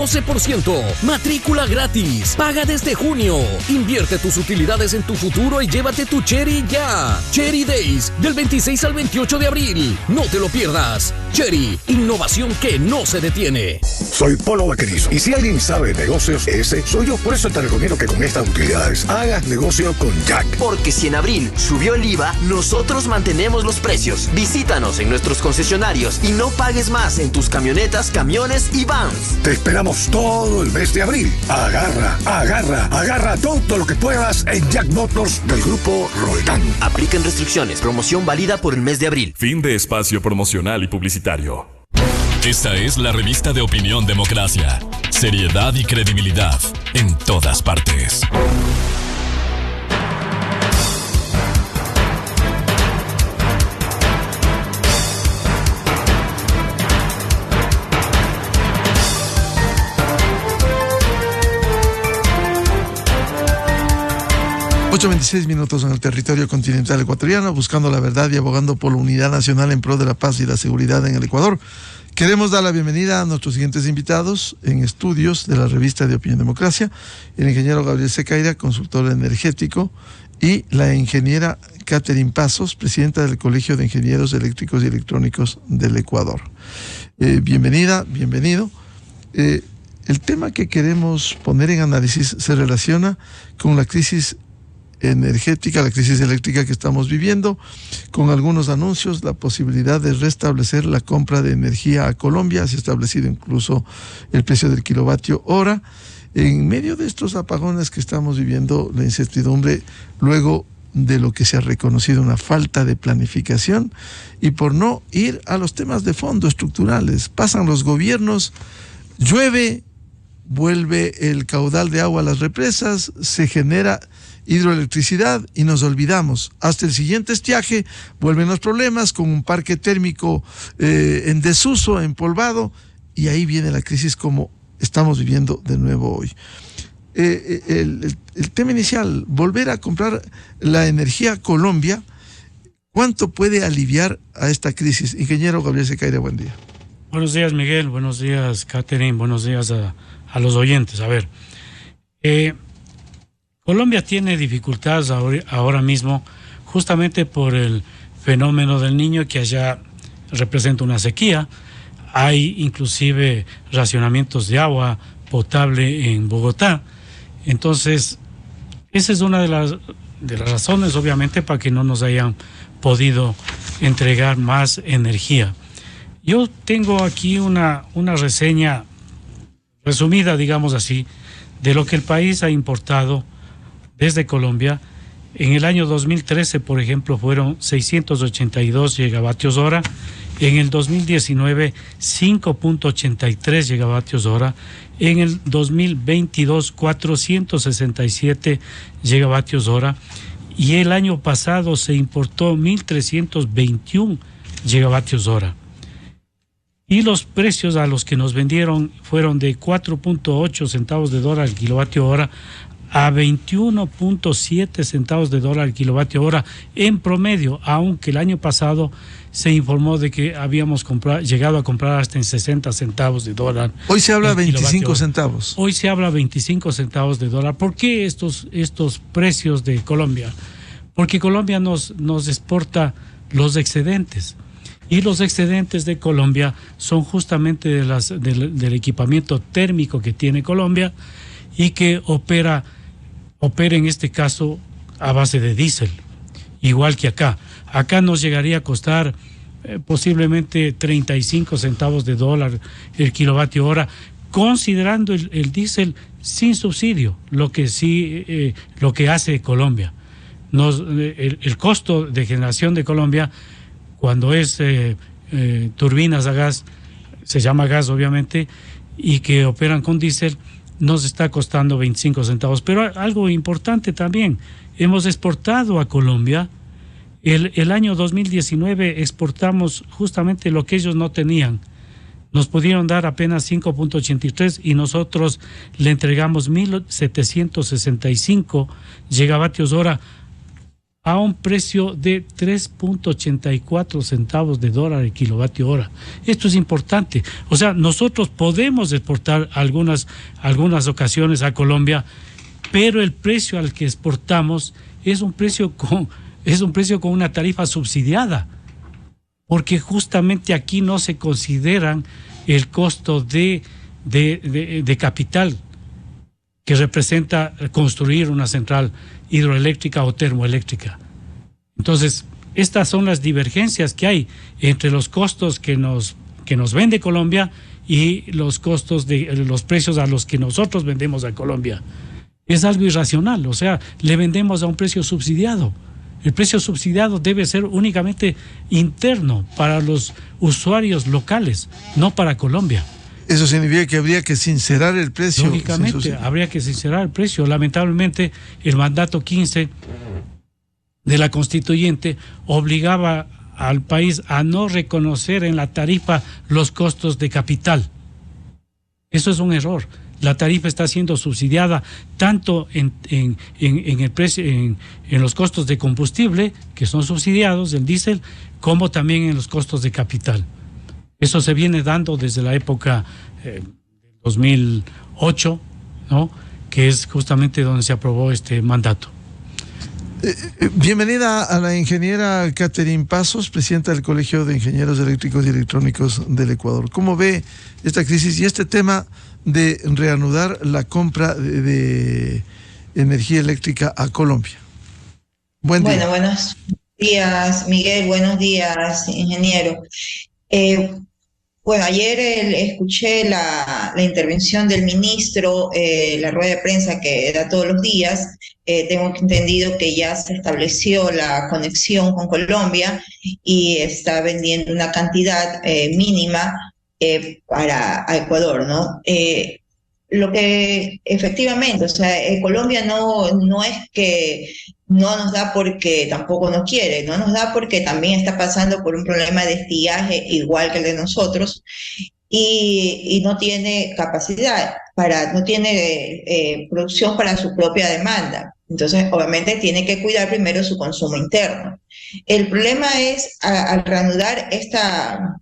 12%, matrícula gratis, paga desde junio. Invierte tus utilidades en tu futuro y llévate tu Chery ya. Chery Days, del 26 al 28 de abril. No te lo pierdas. Chery, innovación que no se detiene. Soy Polo Vaquerizo, y si alguien sabe de negocios, ese soy yo. Por eso te recomiendo que con estas utilidades hagas negocio con Jack. Porque si en abril subió el IVA, nosotros mantenemos los precios. Visítanos en nuestros concesionarios y no pagues más en tus camionetas, camiones y vans. Te esperamos todo el mes de abril. Agarra todo lo que puedas en Jack Motors del Grupo Roldán. Apliquen restricciones. Promoción válida por el mes de abril. Fin de espacio promocional y publicitario. Esta es la revista de opinión Democracia. Seriedad y credibilidad en todas partes. 8:26 minutos en el territorio continental ecuatoriano, buscando la verdad y abogando por la unidad nacional en pro de la paz y la seguridad en el Ecuador. Queremos dar la bienvenida a nuestros siguientes invitados en estudios de la revista de Opinión Democracia: el ingeniero Gabriel Secaira, consultor energético, y la ingeniera Catherine Pasos, presidenta del Colegio de Ingenieros Eléctricos y Electrónicos del Ecuador. Bienvenida, bienvenido. El tema que queremos poner en análisis se relaciona con la crisis energética, la crisis eléctrica que estamos viviendo, con algunos anuncios, la posibilidad de restablecer la compra de energía a Colombia. Se ha establecido incluso el precio del kilovatio hora. En medio de estos apagones que estamos viviendo, la incertidumbre luego de lo que se ha reconocido una falta de planificación y por no ir a los temas de fondo estructurales. Pasan los gobiernos, llueve, vuelve el caudal de agua a las represas, se genera hidroelectricidad y nos olvidamos. Hasta el siguiente estiaje vuelven los problemas con un parque térmico en desuso, empolvado, y ahí viene la crisis como estamos viviendo de nuevo hoy. El tema inicial, volver a comprar la energía a Colombia, ¿cuánto puede aliviar a esta crisis? Ingeniero Gabriel Secaira, buen día. Buenos días, Miguel. Buenos días, Catherine. Buenos días a los oyentes. A ver, Colombia tiene dificultades ahora mismo justamente por el fenómeno del Niño, que allá representa una sequía. Hay inclusive racionamientos de agua potable en Bogotá. Entonces, esa es una de las razones, obviamente, para que no nos hayan podido entregar más energía. Yo tengo aquí una reseña resumida, digamos así, de lo que el país ha importado desde Colombia. En el año 2013, por ejemplo, fueron 682 gigavatios hora. En el 2019, 5.83 gigavatios hora. En el 2022, 467 gigavatios hora. Y el año pasado se importó 1.321 gigavatios hora. Y los precios a los que nos vendieron fueron de 4.8 centavos de dólar al kilovatio hora a 21.7 centavos de dólar al kilovatio hora en promedio, aunque el año pasado se informó de que habíamos llegado a comprar hasta en 60 centavos de dólar. Hoy se habla 25 centavos. Hoy se habla 25 centavos de dólar. ¿Por qué estos precios de Colombia? Porque Colombia nos exporta los excedentes. Y los excedentes de Colombia son justamente del equipamiento térmico que tiene Colombia y que opera en este caso a base de diésel, igual que acá. Acá nos llegaría a costar posiblemente 35 centavos de dólar el kilovatio hora, considerando el diésel sin subsidio, lo que hace Colombia. El costo de generación de Colombia, cuando es turbinas a gas, se llama gas obviamente, y que operan con diésel, nos está costando 25 centavos. Pero algo importante también, hemos exportado a Colombia, el año 2019 exportamos justamente lo que ellos no tenían. Nos pudieron dar apenas 5.83 y nosotros le entregamos 1.765 gigavatios hora a un precio de 3.84 centavos de dólar el kilovatio hora. Esto es importante. O sea, nosotros podemos exportar algunas ocasiones a Colombia, pero el precio al que exportamos es un precio con una tarifa subsidiada, porque justamente aquí no se consideran el costo de capital que representa construir una central hidroeléctrica o termoeléctrica. Entonces, estas son las divergencias que hay entre los costos que nos vende Colombia y los costos de los precios a los que nosotros vendemos a Colombia. Es algo irracional, o sea, le vendemos a un precio subsidiado. El precio subsidiado debe ser únicamente interno para los usuarios locales, no para Colombia. Eso significa que habría que sincerar el precio. Lógicamente, habría que sincerar el precio. Lamentablemente, el mandato 15 de la Constituyente obligaba al país a no reconocer en la tarifa los costos de capital. Eso es un error. La tarifa está siendo subsidiada tanto en el precio, en los costos de combustible, que son subsidiados, el diésel, como también en los costos de capital. Eso se viene dando desde la época 2008, ¿no? Que es justamente donde se aprobó este mandato. Bienvenida a la ingeniera Catherine Pasos, presidenta del Colegio de Ingenieros Eléctricos y Electrónicos del Ecuador. ¿Cómo ve esta crisis y este tema de reanudar la compra de energía eléctrica a Colombia? Buen día. Bueno, buenos días, Miguel. Buenos días, ingeniero. Bueno, ayer escuché la intervención del ministro, la rueda de prensa que da todos los días. Tengo entendido que ya se estableció la conexión con Colombia y está vendiendo una cantidad mínima para Ecuador, ¿no? Lo que efectivamente, o sea, Colombia no es que no nos da porque tampoco nos quiere, no nos da porque también está pasando por un problema de estiaje igual que el de nosotros y no tiene capacidad, no tiene producción para su propia demanda. Entonces, obviamente, tiene que cuidar primero su consumo interno. El problema es, al reanudar esta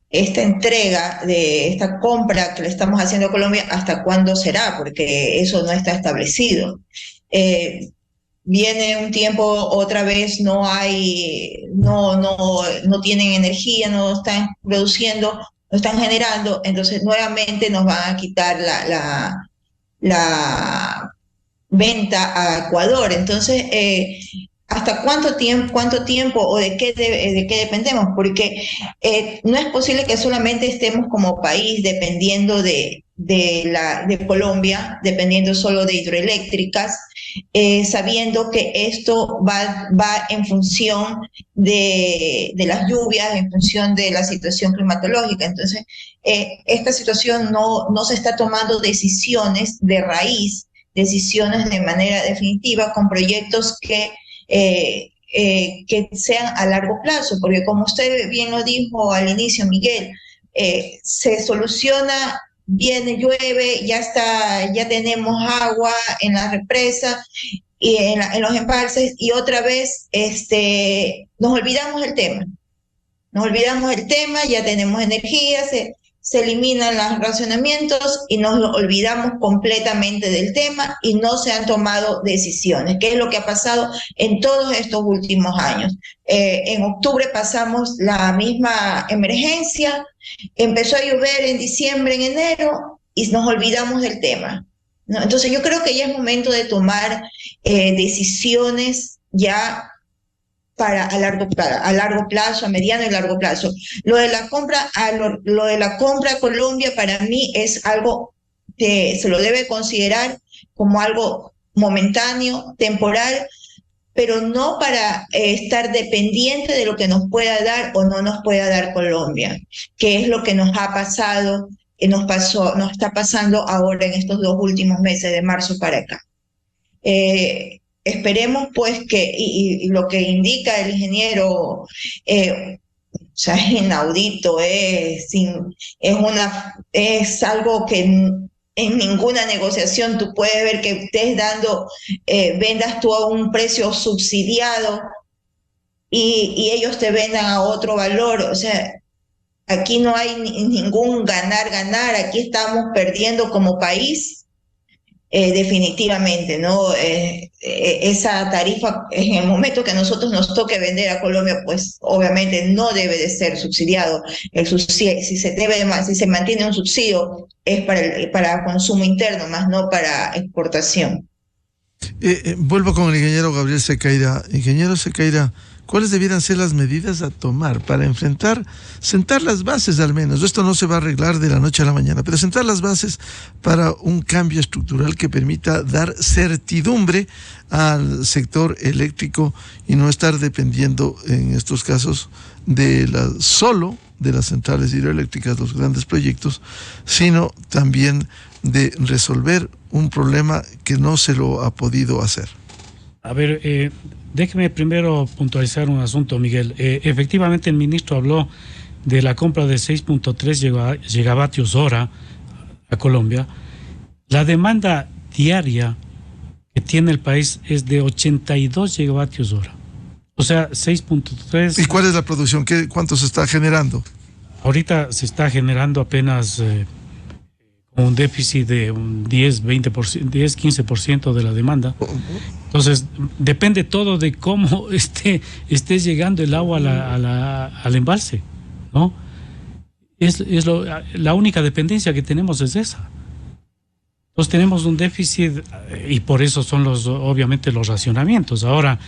entrega de esta compra que le estamos haciendo a Colombia, ¿hasta cuándo será? Porque eso no está establecido. Viene un tiempo, otra vez no tienen energía, no están produciendo, no están generando, entonces nuevamente nos van a quitar la venta a Ecuador. Entonces, ¿hasta cuánto tiempo o de qué dependemos? Porque no es posible que solamente estemos como país dependiendo de Colombia, dependiendo solo de hidroeléctricas, sabiendo que esto va en función de las lluvias, en función de la situación climatológica. Entonces, esta situación no se está tomando decisiones de raíz, decisiones de manera definitiva con proyectos que sean a largo plazo, porque como usted bien lo dijo al inicio, Miguel, se soluciona, viene, llueve, ya tenemos agua en la represa y en los embalses, y otra vez nos olvidamos del tema. Ya tenemos energía, se eliminan los racionamientos y nos olvidamos completamente del tema y no se han tomado decisiones, que es lo que ha pasado en todos estos últimos años. En octubre pasamos la misma emergencia, empezó a llover en diciembre, en enero, y nos olvidamos del tema, ¿no? Entonces yo creo que ya es momento de tomar decisiones ya a largo plazo, a mediano y largo plazo. Lo de la compra a Colombia para mí es algo que se lo debe considerar como algo momentáneo, temporal, pero no para estar dependiente de lo que nos pueda dar o no nos pueda dar Colombia, que es lo que nos ha pasado, nos está pasando ahora en estos 2 últimos meses, de marzo para acá. Esperemos pues que, y lo que indica el ingeniero, o sea, es inaudito, es algo que en ninguna negociación tú puedes ver que estés dando, vendas tú a un precio subsidiado y ellos te vendan a otro valor. O sea, aquí no hay ningún ganar-ganar, aquí estamos perdiendo como país. Definitivamente, ¿no? Esa tarifa, en el momento que a nosotros nos toque vender a Colombia, pues obviamente no debe de ser subsidiado. El subsidio, si se mantiene un subsidio, es para consumo interno, más no para exportación. Vuelvo con el ingeniero Gabriel Sequeira. Ingeniero Sequeira, ¿cuáles debieran ser las medidas a tomar para sentar las bases al menos? Esto no se va a arreglar de la noche a la mañana, pero sentar las bases para un cambio estructural que permita dar certidumbre al sector eléctrico y no estar dependiendo en estos casos solo de las centrales hidroeléctricas, los grandes proyectos, sino también de resolver un problema que no se lo ha podido hacer. A ver, déjeme primero puntualizar un asunto, Miguel. Efectivamente, el ministro habló de la compra de 6.3 gigavatios hora a Colombia. La demanda diaria que tiene el país es de 82 gigavatios hora. O sea, 6.3... ¿Y cuál es la producción? ¿Cuánto se está generando? Ahorita se está generando apenas un déficit de un 10-15% de la demanda. Entonces, depende todo de cómo esté llegando el agua al embalse, ¿no? La única dependencia que tenemos es esa. Entonces tenemos un déficit y por eso son obviamente los racionamientos. Ahora,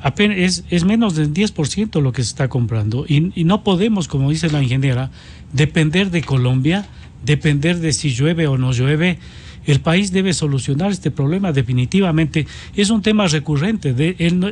apenas es menos del 10% lo que se está comprando y no podemos, como dice la ingeniera, depender de Colombia, depender de si llueve o no llueve. El país debe solucionar este problema definitivamente. Es un tema recurrente. En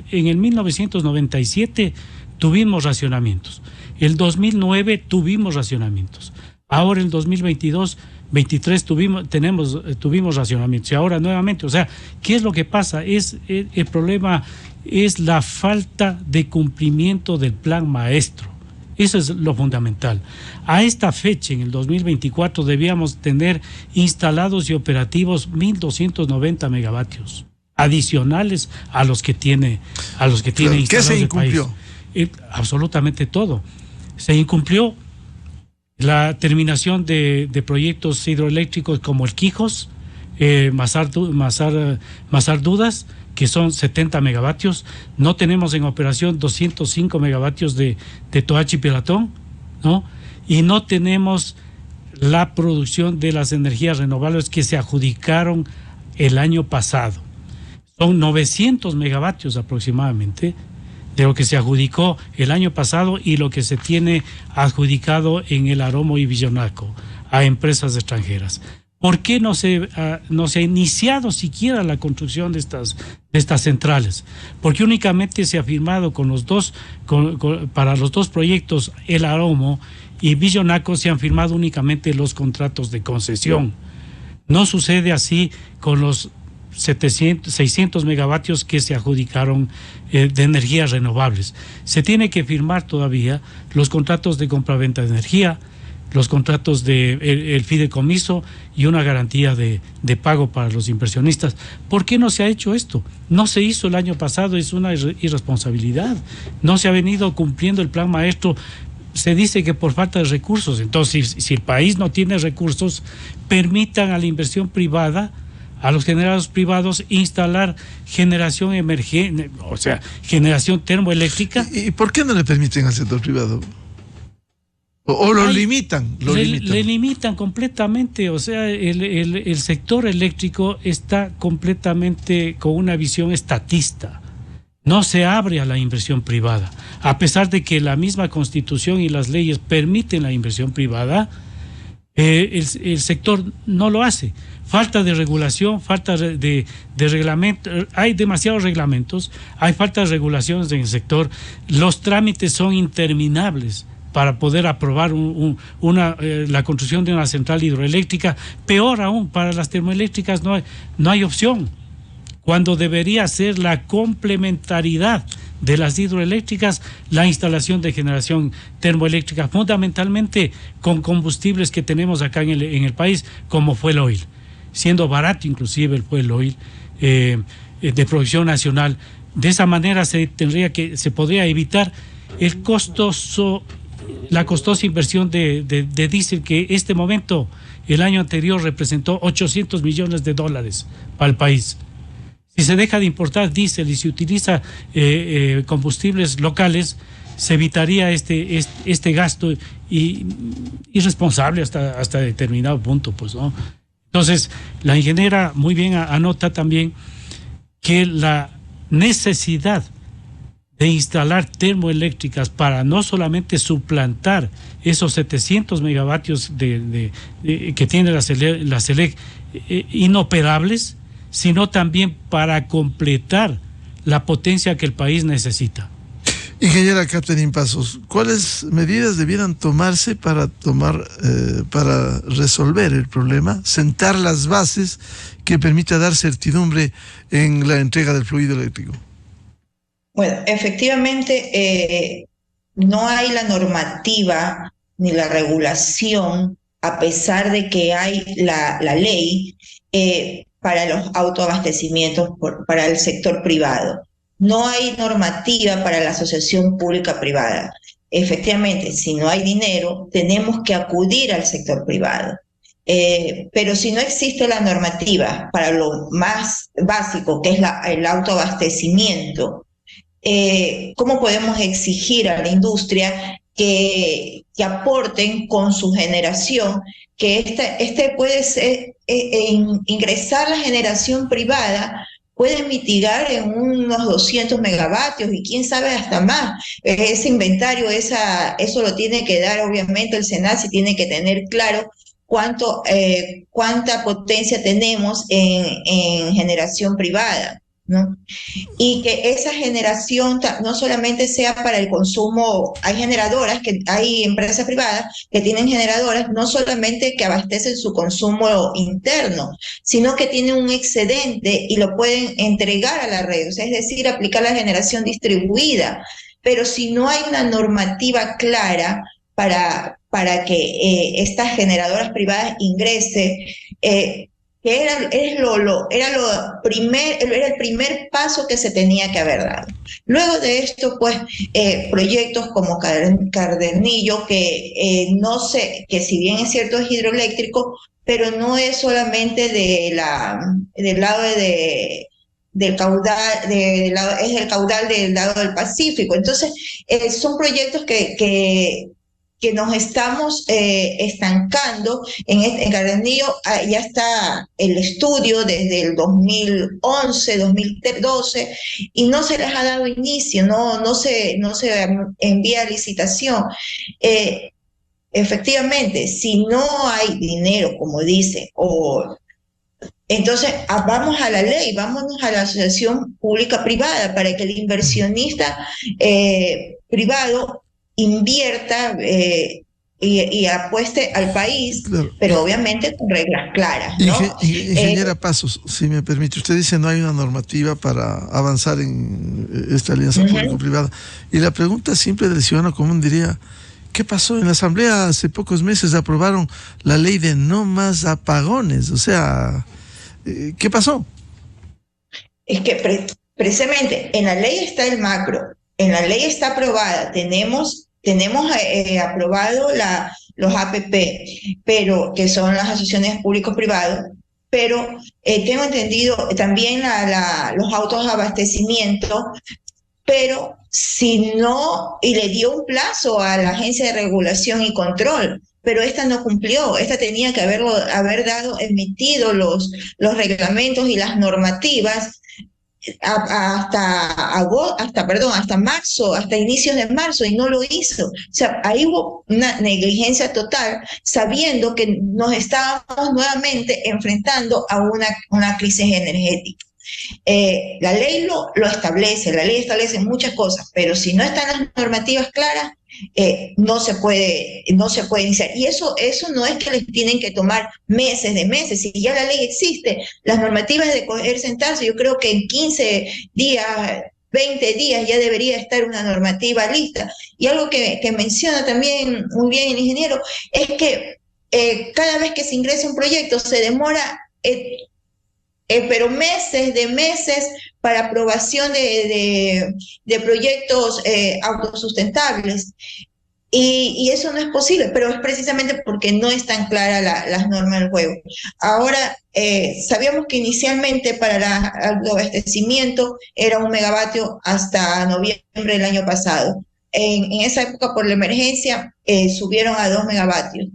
el 1997 tuvimos racionamientos. El 2009 tuvimos racionamientos. Ahora el 2022-23 tuvimos racionamientos. Y ahora nuevamente, o sea, ¿qué es lo que pasa? El problema es la falta de cumplimiento del plan maestro. Eso es lo fundamental. A esta fecha, en el 2024, debíamos tener instalados y operativos 1.290 megavatios adicionales a los que tiene instalados el país. ¿Qué se incumplió? Absolutamente todo. Se incumplió la terminación de proyectos hidroeléctricos como el Quijos, Mazar Dudas, que son 70 megavatios. No tenemos en operación 205 megavatios de Toachi Pilatón, ¿no? Y no tenemos la producción de las energías renovables que se adjudicaron el año pasado. Son 900 megavatios aproximadamente de lo que se adjudicó el año pasado y lo que se tiene adjudicado en el Aromo y Villonaco a empresas extranjeras. ¿Por qué no se ha iniciado siquiera la construcción de estas centrales? Porque únicamente se ha firmado para los dos proyectos, el Aromo y Villonaco, se han firmado únicamente los contratos de concesión. No sucede así con los 600 megavatios que se adjudicaron de energías renovables. Se tiene que firmar todavía los contratos de compraventa de energía, los contratos el fideicomiso y una garantía de pago para los inversionistas. ¿Por qué no se ha hecho esto? No se hizo el año pasado, es una irresponsabilidad. No se ha venido cumpliendo el plan maestro. Se dice que por falta de recursos. Entonces, si el país no tiene recursos, permitan a la inversión privada, a los generadores privados, instalar generación emergente, o sea, generación termoeléctrica. ¿Y por qué no le permiten al sector privado? ¿O lo limitan? Le limitan completamente. O sea, el sector eléctrico está completamente con una visión estatista. No se abre a la inversión privada. A pesar de que la misma Constitución y las leyes permiten la inversión privada, el sector no lo hace. Falta de regulación, falta de reglamento. Hay demasiados reglamentos, hay falta de regulaciones en el sector. Los trámites son interminables para poder aprobar la construcción de una central hidroeléctrica. Peor aún, para las termoeléctricas no hay opción. cuando debería ser la complementariedad de las hidroeléctricas, la instalación de generación termoeléctrica, fundamentalmente con combustibles que tenemos acá en el país, como fue el oil, siendo barato inclusive el fuel oil de producción nacional. De esa manera se podría evitar la costosa inversión de diésel, que este momento, el año anterior, representó $800 millones para el país. Si se deja de importar diésel y se utiliza combustibles locales, se evitaría este gasto irresponsable hasta determinado punto, pues, ¿no? Entonces, la ingeniera muy bien anota también que la necesidad de instalar termoeléctricas para no solamente suplantar esos 700 megavatios que tiene la SELEC inoperables, sino también para completar la potencia que el país necesita. Ingeniera Katherine Pasos, ¿cuáles medidas debieran tomarse para resolver el problema, sentar las bases que permita dar certidumbre en la entrega del fluido eléctrico? Bueno, efectivamente no hay la normativa ni la regulación, a pesar de que hay la ley para los autoabastecimientos para el sector privado. No hay normativa para la asociación pública-privada. Efectivamente, si no hay dinero, tenemos que acudir al sector privado. Pero si no existe la normativa para lo más básico, que es el autoabastecimiento, ¿cómo podemos exigir a la industria que aporten con su generación, que puede ser, ingresar la generación privada puede mitigar en unos 200 megavatios y quién sabe hasta más? Ese inventario, eso lo tiene que dar obviamente el SENACE, tiene que tener claro cuánta potencia tenemos en generación privada, ¿no? Y que esa generación no solamente sea para el consumo. Hay empresas privadas que tienen generadoras no solamente que abastecen su consumo interno, sino que tienen un excedente y lo pueden entregar a la red, o sea, es decir, aplicar la generación distribuida. Pero si no hay una normativa clara para que estas generadoras privadas ingresen, que era el primer paso que se tenía que haber dado. Luego de esto, pues, proyectos como Cardernillo, que si bien es cierto es hidroeléctrico, pero no es solamente del lado del caudal, es el caudal del lado del Pacífico. Entonces, son proyectos que nos estamos estancando. En Cardernillo ya está el estudio desde el 2011, 2012, y no se les ha dado inicio, no se envía licitación. Efectivamente, si no hay dinero, como dice, entonces vamos a la ley, vámonos a la asociación pública-privada para que el inversionista privado invierta y apueste al país, claro, pero obviamente con reglas claras, ¿no? Ingeniera Pasos, si me permite, usted dice no hay una normativa para avanzar en esta alianza público-privada, y la pregunta simple del ciudadano común diría, ¿qué pasó? En la Asamblea hace pocos meses aprobaron la ley de no más apagones, o sea, ¿qué pasó? Es que precisamente en la ley está el macro, en la ley está aprobada, tenemos aprobado los APP, pero que son las asociaciones público-privadas, pero tengo entendido también los autoabastecimientos, pero si no, y le dio un plazo a la Agencia de Regulación y Control, pero esta no cumplió. Esta tenía que haber emitido los reglamentos y las normativas hasta marzo, hasta inicios de marzo, y no lo hizo. O sea, ahí hubo una negligencia total, sabiendo que nos estábamos nuevamente enfrentando a una crisis energética. La ley lo establece, la ley establece muchas cosas, pero si no están las normativas claras, no se puede iniciar. Y eso no es que les tienen que tomar meses de meses. Si ya la ley existe, las normativas de coger, sentarse, yo creo que en 15 días, 20 días ya debería estar una normativa lista. Y algo que menciona también muy bien el ingeniero es que cada vez que se ingresa un proyecto se demora pero meses para aprobación de proyectos autosustentables. Y eso no es posible, pero es precisamente porque no están claras las normas del juego. Ahora, sabíamos que inicialmente para el abastecimiento era 1 megavatio hasta noviembre del año pasado. En esa época, por la emergencia, subieron a 2 megavatios.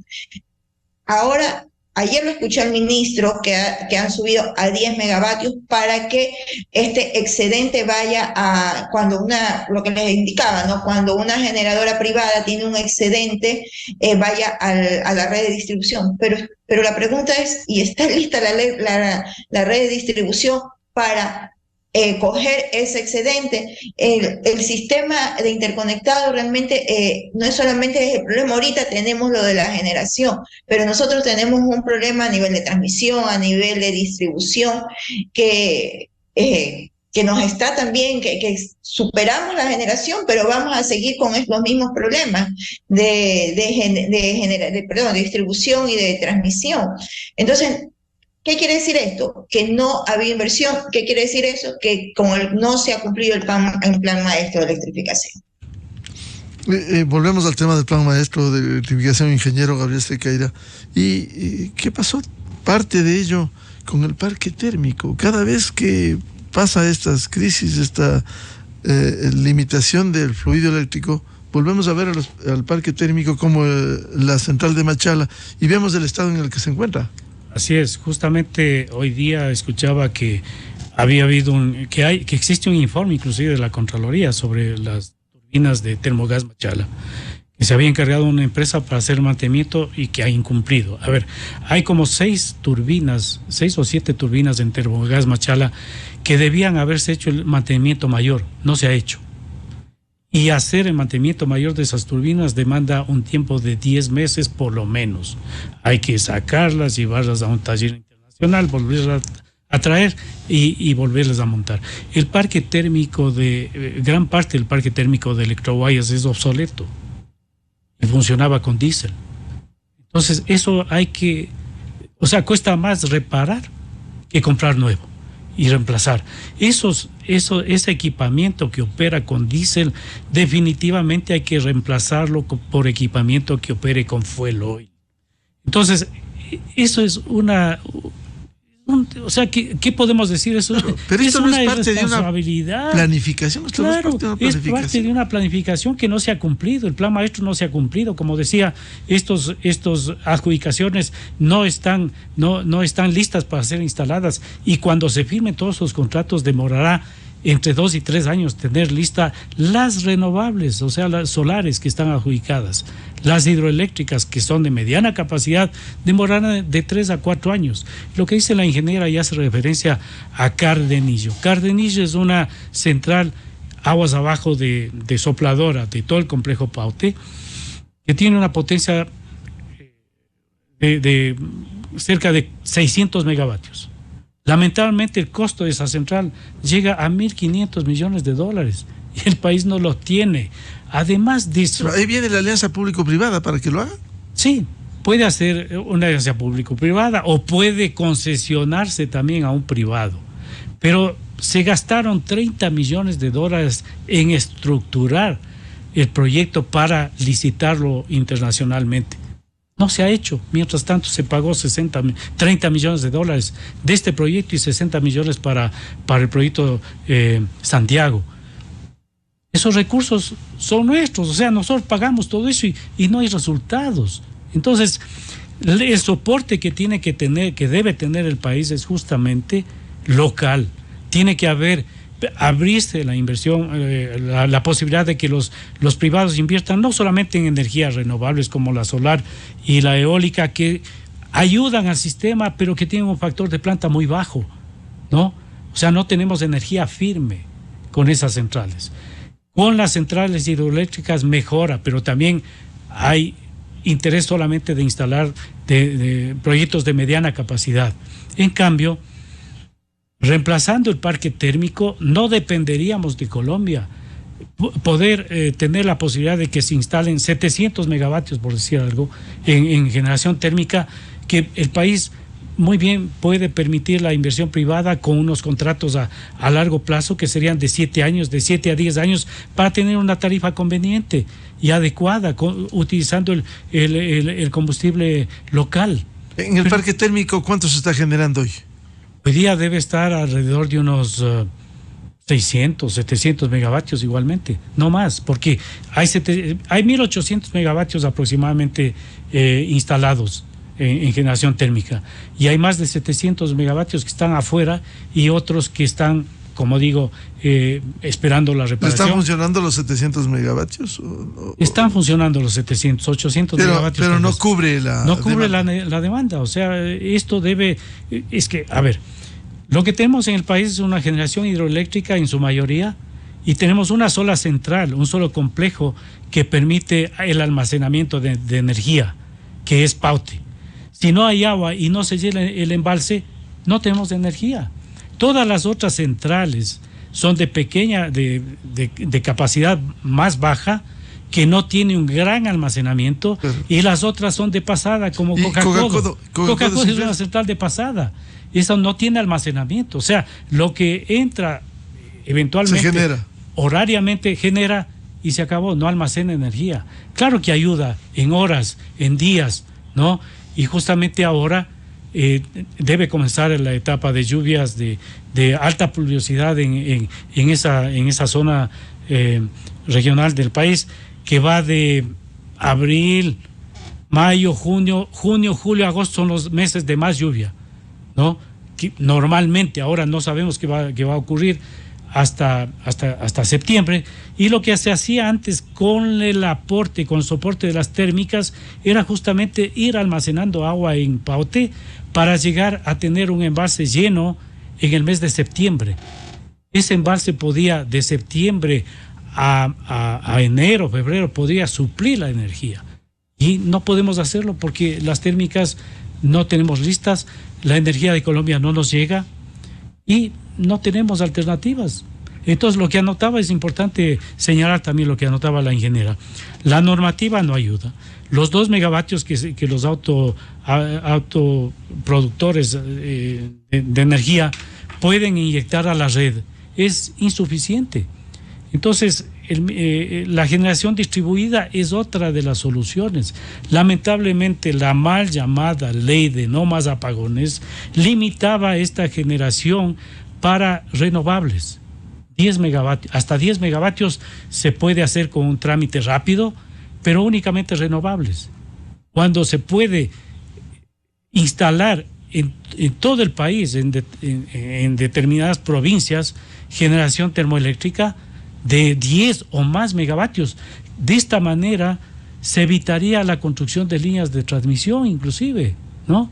Ahora, ayer lo escuché al ministro que han subido a 10 megavatios para que este excedente vaya a, lo que les indicaba, ¿no? Cuando una generadora privada tiene un excedente, vaya a la red de distribución. Pero la pregunta es, ¿y está lista la red de distribución para coger ese excedente? El sistema de interconectado realmente no es solamente el problema. Ahorita tenemos lo de la generación, pero nosotros tenemos un problema a nivel de transmisión, a nivel de distribución, que nos está también, que superamos la generación, pero vamos a seguir con los mismos problemas de distribución y de transmisión. Entonces, ¿qué quiere decir esto? Que no ha habido inversión. ¿Qué quiere decir eso? Que como no se ha cumplido el plan maestro de electrificación. Volvemos al tema del plan maestro de electrificación, ingeniero Gabriel Sequeira. ¿Y qué pasó? Parte de ello con el parque térmico. Cada vez que pasa estas crisis, esta limitación del fluido eléctrico, volvemos a ver al parque térmico como la central de Machala y vemos el estado en el que se encuentra. Así es, justamente hoy día escuchaba que había habido que existe un informe inclusive de la Contraloría sobre las turbinas de Termogas Machala, que se había encargado una empresa para hacer mantenimiento y que ha incumplido. A ver, hay como 6 o 7 turbinas en Termogas Machala que debían haberse hecho el mantenimiento mayor, no se ha hecho. Y hacer el mantenimiento mayor de esas turbinas demanda un tiempo de 10 meses por lo menos. Hay que sacarlas, llevarlas a un taller internacional, volverlas a traer y volverlas a montar. El parque térmico gran parte del parque térmico de Electroguayas es obsoleto y funcionaba con diésel. Entonces eso cuesta más reparar que comprar nuevo y reemplazar. Ese equipamiento que opera con diésel, definitivamente hay que reemplazarlo por equipamiento que opere con fuel oil. Entonces, eso es ¿qué podemos decir? Eso pero esto no es parte de una planificación. Claro, es parte de una planificación que no se ha cumplido. El plan maestro no se ha cumplido. Como decía, estos adjudicaciones no están listas para ser instaladas, y cuando se firmen todos los contratos demorará entre 2 y 3 años tener lista las renovables, o sea, las solares que están adjudicadas. Las hidroeléctricas, que son de mediana capacidad, demorarán de 3 a 4 años. Lo que dice la ingeniera ya hace referencia a Cardenillo. Cardenillo es una central aguas abajo de sopladora de todo el complejo Paute, que tiene una potencia de cerca de 600 megavatios. Lamentablemente el costo de esa central llega a $1.500 millones y el país no lo tiene. Además de eso... Pero ahí viene la alianza público-privada para que lo haga. Sí, puede hacer una alianza público-privada o puede concesionarse también a un privado. Pero se gastaron $30 millones en estructurar el proyecto para licitarlo internacionalmente. No se ha hecho. Mientras tanto se pagó $30 millones de este proyecto y 60 millones para el proyecto Santiago. Esos recursos son nuestros, o sea, nosotros pagamos todo eso y no hay resultados. Entonces, el soporte que debe tener el país es justamente local. Tiene que abrirse la inversión, la posibilidad de que los privados inviertan no solamente en energías renovables como la solar y la eólica, que ayudan al sistema, pero que tienen un factor de planta muy bajo, ¿no? O sea, no tenemos energía firme con esas centrales. Con las centrales hidroeléctricas mejora, pero también hay interés solamente de instalar de proyectos de mediana capacidad. En cambio, reemplazando el parque térmico, no dependeríamos de Colombia. Poder tener la posibilidad de que se instalen 700 megavatios, por decir algo, en generación térmica, que el país muy bien puede permitir la inversión privada con unos contratos a largo plazo que serían de 7 años, de 7 a 10 años, para tener una tarifa conveniente y adecuada, utilizando el combustible local. En el parque térmico, ¿cuánto se está generando hoy? Hoy día debe estar alrededor de unos 600, 700 megavatios igualmente, no más, porque hay 1.800 megavatios aproximadamente instalados en generación térmica, y hay más de 700 megavatios que están afuera y otros que están, como digo, esperando la reparación. ¿Están funcionando los 700 megavatios? Están funcionando los 700, 800 megavatios. Pero no cubre la no cubre demanda. La demanda. O sea, esto debe... Es que, a ver, lo que tenemos en el país es una generación hidroeléctrica en su mayoría, y tenemos una sola central, un solo complejo que permite el almacenamiento de energía, que es Paute. Si no hay agua y no se llena el embalse, no tenemos energía. Todas las otras centrales son de pequeña, de capacidad más baja, que no tiene un gran almacenamiento, y las otras son de pasada, como Coca-Cola. Coca-Cola es una central de pasada. Eso no tiene almacenamiento. O sea, lo que entra eventualmente, se genera. Horariamente genera y se acabó, no almacena energía. Claro que ayuda en horas, en días, ¿no? Y justamente ahora debe comenzar la etapa de lluvias de alta pluviosidad en esa zona regional del país, que va de abril, mayo, junio, julio, agosto son los meses de más lluvia, ¿no? Que normalmente, ahora no sabemos qué va a ocurrir hasta septiembre, y lo que se hacía antes con el aporte, con el soporte de las térmicas, era justamente ir almacenando agua en Paute para llegar a tener un embalse lleno en el mes de septiembre. Ese embalse podía, de septiembre a enero, febrero, podría suplir la energía, y no podemos hacerlo porque las térmicas no tenemos listas, la energía de Colombia no nos llega y no tenemos alternativas. Entonces, lo que anotaba, es importante señalar también lo que anotaba la ingeniera. La normativa no ayuda. Los 2 megavatios que los autoproductores de energía pueden inyectar a la red es insuficiente. Entonces, la generación distribuida es otra de las soluciones. Lamentablemente, la mal llamada ley de no más apagones limitaba esta generación para renovables. 10 megavatios, hasta 10 megavatios se puede hacer con un trámite rápido, pero únicamente renovables. Cuando se puede instalar en todo el país, en determinadas provincias, generación termoeléctrica de 10 o más megavatios. De esta manera se evitaría la construcción de líneas de transmisión inclusive, ¿no?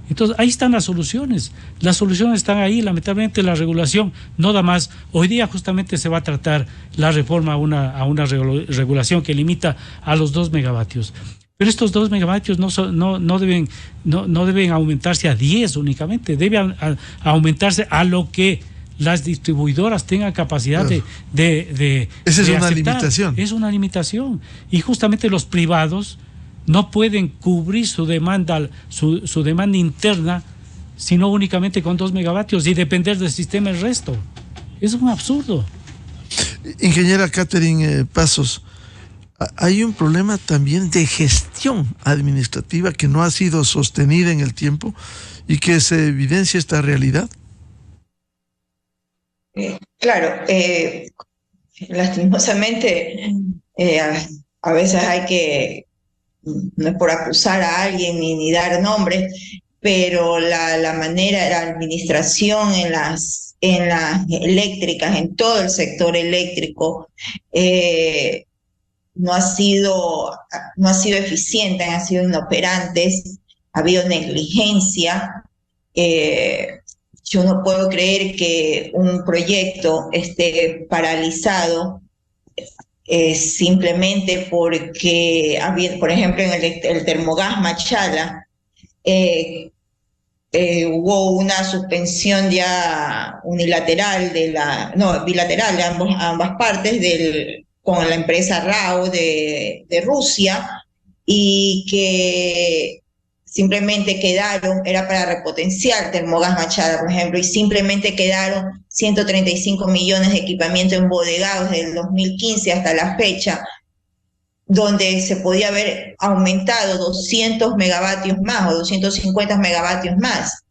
Entonces, ahí están las soluciones. Las soluciones están ahí. Lamentablemente, la regulación no da más. Hoy día justamente se va a tratar la reforma a una regulación que limita a los 2 megavatios. Pero estos 2 megavatios no deben aumentarse a 10 únicamente. Deben aumentarse a lo que las distribuidoras tengan capacidad de esa es de una aceptar. limitación. Es una limitación. Y justamente los privados no pueden cubrir su demanda interna, sino únicamente con 2 megavatios y depender del sistema el resto. Es un absurdo. Ingeniera Catherine Pasos, hay un problema también de gestión administrativa que no ha sido sostenida en el tiempo y que se evidencia esta realidad. Claro, lastimosamente a veces hay que, no es por acusar a alguien ni dar nombres, pero la manera, la administración en las eléctricas, en todo el sector eléctrico, no ha sido eficiente, han sido inoperantes, ha habido negligencia. Yo no puedo creer que un proyecto esté paralizado simplemente porque, por ejemplo, en el Termogás Machala, hubo una suspensión ya unilateral bilateral de ambas partes con la empresa RAO de Rusia, y que simplemente quedaron, era para repotenciar Termogás Machala, por ejemplo, y simplemente quedaron 135 millones de equipamiento embodegados desde el 2015 hasta la fecha, donde se podía haber aumentado 200 megavatios más o 250 megavatios más,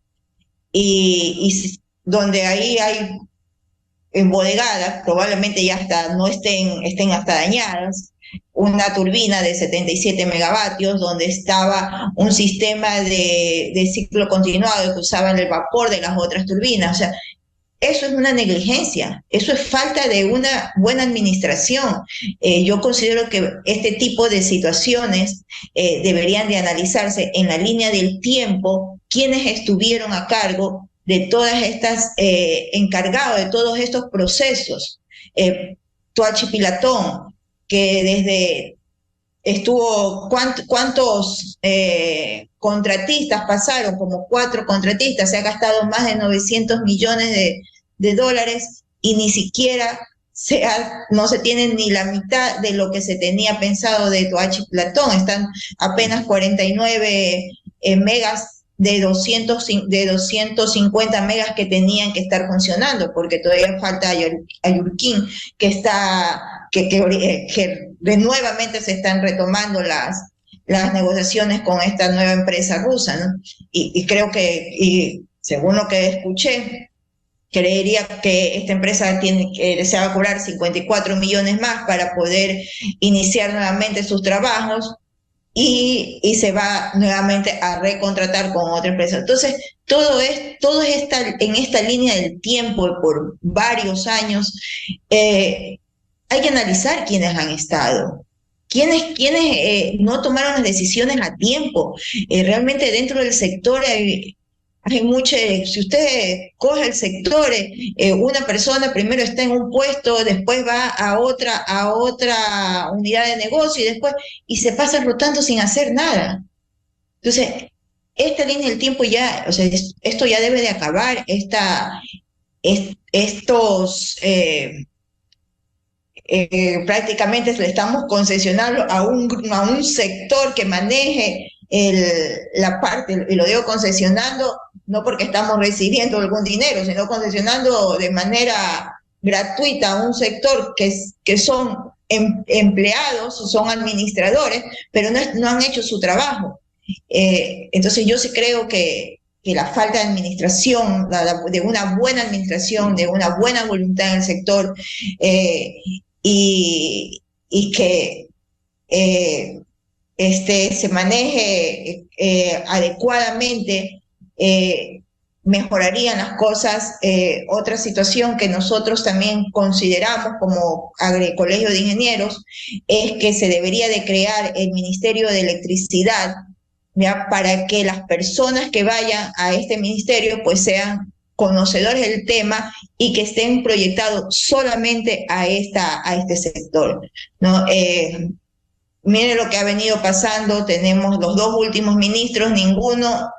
y donde ahí hay embodegadas, probablemente ya estén hasta dañadas, una turbina de 77 megavatios, donde estaba un sistema de ciclo continuado que usaban el vapor de las otras turbinas. O sea, eso es una negligencia, eso es falta de una buena administración. Yo considero que este tipo de situaciones deberían de analizarse en la línea del tiempo, quienes estuvieron a cargo de todas estas, encargados de todos estos procesos. Toachi Pilatón, que desde estuvo, ¿cuántos contratistas pasaron? Como 4 contratistas, se ha gastado más de 900 millones de dólares y ni siquiera no se tiene ni la mitad de lo que se tenía pensado de Toachi Pilatón. Están apenas 49 megas de 250 megas que tenían que estar funcionando, porque todavía falta Ayurquín, que nuevamente se están retomando las negociaciones con esta nueva empresa rusa, ¿no? Y creo que, según lo que escuché, creería que esta empresa se va a cobrar 54 millones más para poder iniciar nuevamente sus trabajos, y se va nuevamente a recontratar con otra empresa. Entonces, todo está en esta línea del tiempo por varios años. Hay que analizar quiénes han estado, quiénes no tomaron las decisiones a tiempo. Realmente dentro del sector hay mucho. Si usted coge el sector, una persona primero está en un puesto, después va a otra unidad de negocio y se pasa rotando sin hacer nada. Entonces, esta línea del tiempo ya, o sea, esto ya debe de acabar. Prácticamente le estamos concesionando a un sector que maneje la parte, y lo digo concesionando no porque estamos recibiendo algún dinero, sino concesionando de manera gratuita a un sector que son empleados, son administradores, pero no han hecho su trabajo. Entonces yo sí creo que la falta de administración, de una buena administración, de una buena voluntad en el sector, y que se maneje adecuadamente, mejorarían las cosas. Otra situación que nosotros también consideramos como Colegio de Ingenieros es que se debería de crear el Ministerio de Electricidad, ¿ya? Para que las personas que vayan a este ministerio pues sean conocedores del tema y que estén proyectados solamente a este sector, ¿no? Mire lo que ha venido pasando. Tenemos los 2 últimos ministros, ninguno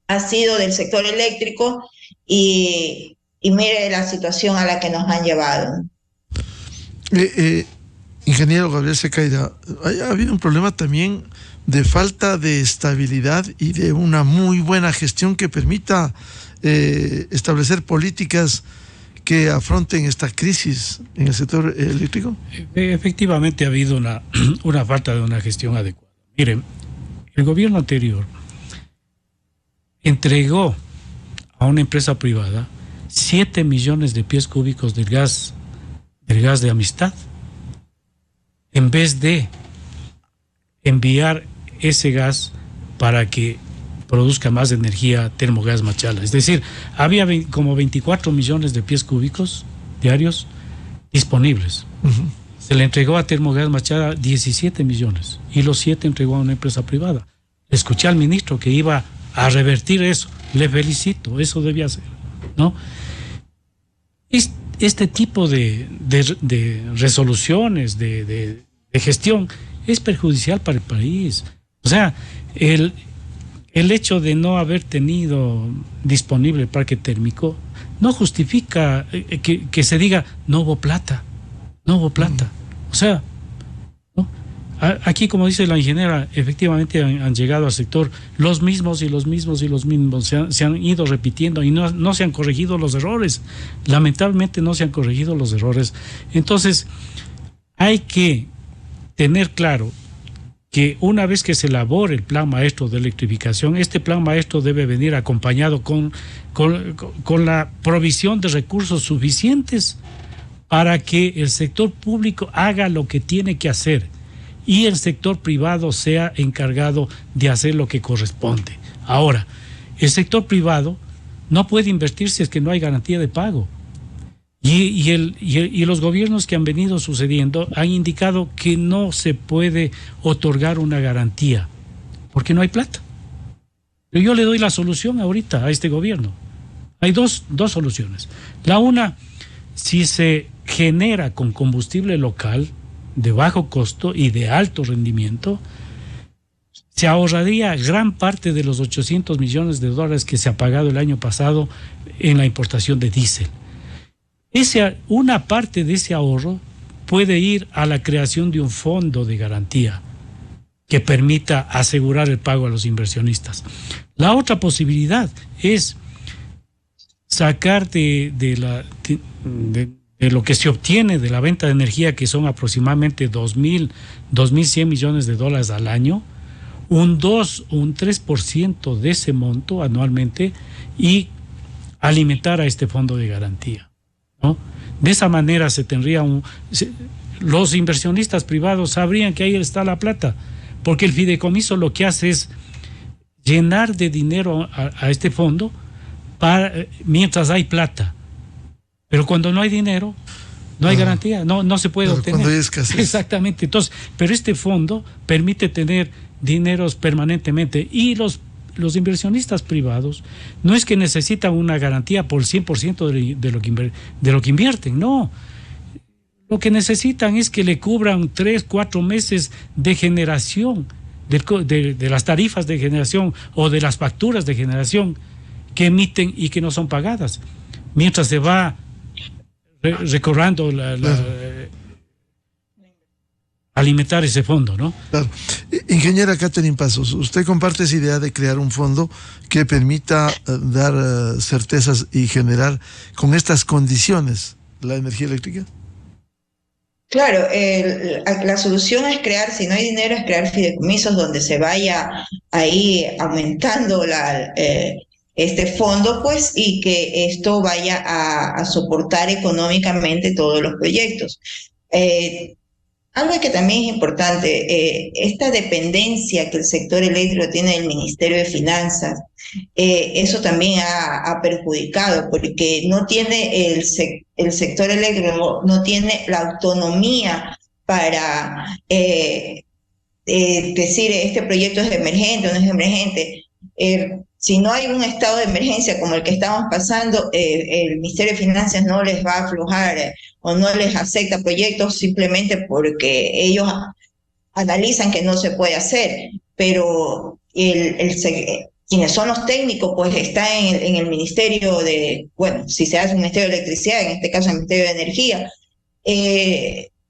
ha sido del sector eléctrico, y mire la situación a la que nos han llevado. Ingeniero Gabriel Secaira, ha habido un problema también de falta de estabilidad y de una muy buena gestión que permita establecer políticas que afronten esta crisis en el sector eléctrico. Efectivamente ha habido una falta de una gestión adecuada. Miren, el gobierno anterior entregó a una empresa privada 7 millones de pies cúbicos del gas de Amistad, en vez de enviar ese gas para que produzca más energía Termogás Machala. Es decir, había como 24 millones de pies cúbicos diarios disponibles. Uh-huh. Se le entregó a Termogás Machala 17 millones y los 7 entregó a una empresa privada. Escuché al ministro que iba a revertir eso. Le felicito, eso debía ser, ¿no? este tipo de resoluciones, de gestión, es perjudicial para el país. O sea, el hecho de no haber tenido disponible el parque térmico no justifica que se diga no hubo plata. O sea, ¿no? Aquí, como dice la ingeniera, efectivamente han llegado al sector los mismos. Se han ido repitiendo y no se han corregido los errores. Lamentablemente no se han corregido los errores. Entonces, hay que tener claro que una vez que se elabore el plan maestro de electrificación, este plan maestro debe venir acompañado con la provisión de recursos suficientes para que el sector público haga lo que tiene que hacer y el sector privado sea encargado de hacer lo que corresponde. Ahora, el sector privado no puede invertir si es que no hay garantía de pago. Y los gobiernos que han venido sucediendo han indicado que no se puede otorgar una garantía porque no hay plata. Pero yo le doy la solución ahorita a este gobierno. Hay dos soluciones. La una, si se genera con combustible local de bajo costo y de alto rendimiento, se ahorraría gran parte de los $800 millones que se ha pagado el año pasado en la importación de diésel. Una parte de ese ahorro puede ir a la creación de un fondo de garantía que permita asegurar el pago a los inversionistas. La otra posibilidad es sacar de lo que se obtiene de la venta de energía, que son aproximadamente $2.100 millones al año, un 3% de ese monto anualmente y alimentar a este fondo de garantía, ¿no? De esa manera se tendría los inversionistas privados sabrían que ahí está la plata, porque el fideicomiso lo que hace es llenar de dinero a este fondo mientras hay plata. Pero cuando no hay dinero, no hay garantía, no se puede obtener. Cuando hay escasez. Exactamente. Entonces, pero este fondo permite tener dineros permanentemente y los inversionistas privados no es que necesitan una garantía por 100% de lo que invierten, no. Lo que necesitan es que le cubran 3-4 meses de generación de las tarifas de generación o de las facturas de generación que emiten y que no son pagadas, mientras se va recorrando alimentar ese fondo, ¿no? Claro. Ingeniera Catherine Pasos, ¿usted comparte esa idea de crear un fondo que permita dar certezas y generar con estas condiciones la energía eléctrica? Claro, la solución es crear, si no hay dinero, es crear fideicomisos donde se vaya ahí aumentando este fondo, pues, y que esto vaya a soportar económicamente todos los proyectos. Algo que también es importante, esta dependencia que el sector eléctrico tiene del Ministerio de Finanzas, eso también ha perjudicado, porque no tiene el sector eléctrico, no tiene la autonomía para decir este proyecto es emergente o no es emergente. Si no hay un estado de emergencia como el que estamos pasando, el Ministerio de Finanzas no les va a aflojar o no les acepta proyectos simplemente porque ellos analizan que no se puede hacer, pero quienes son los técnicos pues están en el Ministerio si se hace un Ministerio de Electricidad, en este caso el Ministerio de Energía.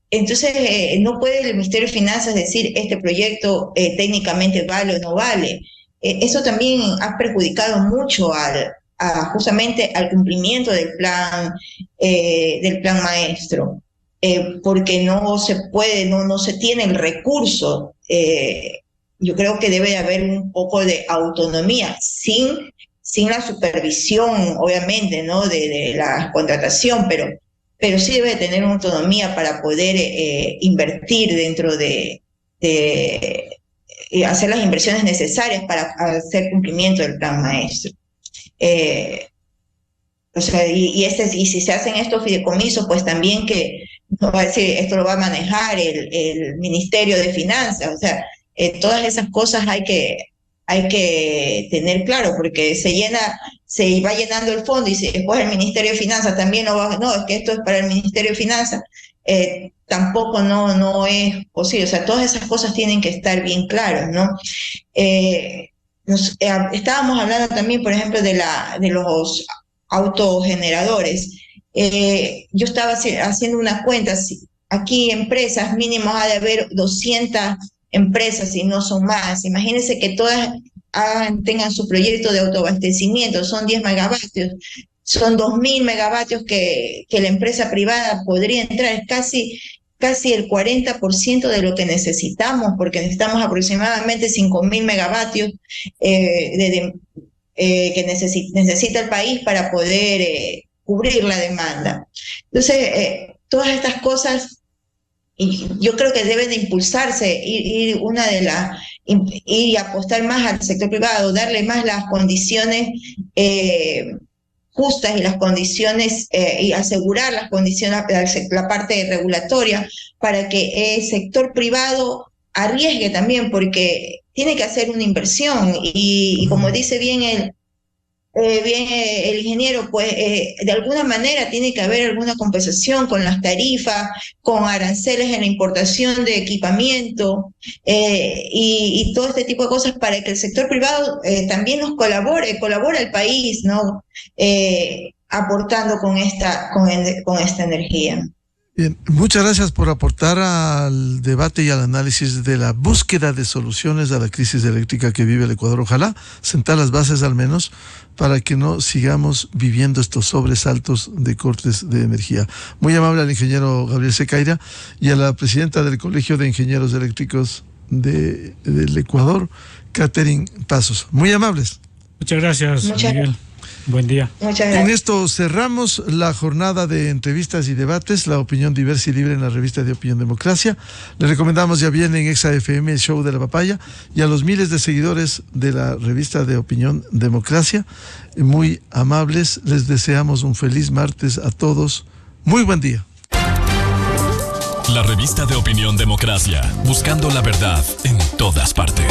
Entonces no puede el Ministerio de Finanzas decir este proyecto técnicamente vale o no vale. Eso también ha perjudicado mucho justamente al cumplimiento del plan maestro, porque no se puede, no se tiene el recurso. Yo creo que debe haber un poco de autonomía, sin la supervisión, obviamente, ¿no? de la contratación, pero sí debe tener una autonomía para poder invertir dentro de hacer las inversiones necesarias para hacer cumplimiento del plan maestro. Y si se hacen estos fideicomisos, pues también que no va a decir esto lo va a manejar el Ministerio de Finanzas. O sea, todas esas cosas hay que tener claro, porque se llena se va llenando el fondo y después el Ministerio de Finanzas también no va, no, es que esto es para el Ministerio de Finanzas, tampoco no es posible. O sea, todas esas cosas tienen que estar bien claras, ¿no? Estábamos hablando también, por ejemplo, de los autogeneradores. Yo estaba haciendo una cuenta, aquí empresas mínimos ha de haber 200 empresas y no son más. Imagínense que todas tengan su proyecto de autoabastecimiento, son 10 megavatios, son 2.000 megavatios que la empresa privada podría entrar, es casi el 40% de lo que necesitamos, porque necesitamos aproximadamente 5.000 megavatios que necesita el país para poder cubrir la demanda. Entonces, todas estas cosas, y yo creo que deben de impulsarse, ir y apostar más al sector privado, darle más las condiciones justas y las condiciones y asegurar las condiciones, la parte regulatoria, para que el sector privado arriesgue también, porque tiene que hacer una inversión y como dice bien el ingeniero, pues de alguna manera tiene que haber alguna compensación con las tarifas, con aranceles en la importación de equipamiento y todo este tipo de cosas para que el sector privado también nos colabore al país, ¿no? Aportando con esta energía. Bien, muchas gracias por aportar al debate y al análisis de la búsqueda de soluciones a la crisis eléctrica que vive el Ecuador. Ojalá sentar las bases al menos para que no sigamos viviendo estos sobresaltos de cortes de energía. Muy amable al ingeniero Gabriel Secaira y a la presidenta del Colegio de Ingenieros Eléctricos del Ecuador, Catherine Pasos. Muy amables. Muchas gracias, Miguel. Buen día. Muchas gracias. Con esto cerramos la jornada de entrevistas y debates, la opinión diversa y libre en la revista de Opinión Democracia. Les recomendamos ya bien en Exa FM el show de la papaya y a los miles de seguidores de la revista de Opinión Democracia, muy amables, les deseamos un feliz martes a todos. Muy buen día. La revista de Opinión Democracia, buscando la verdad en todas partes.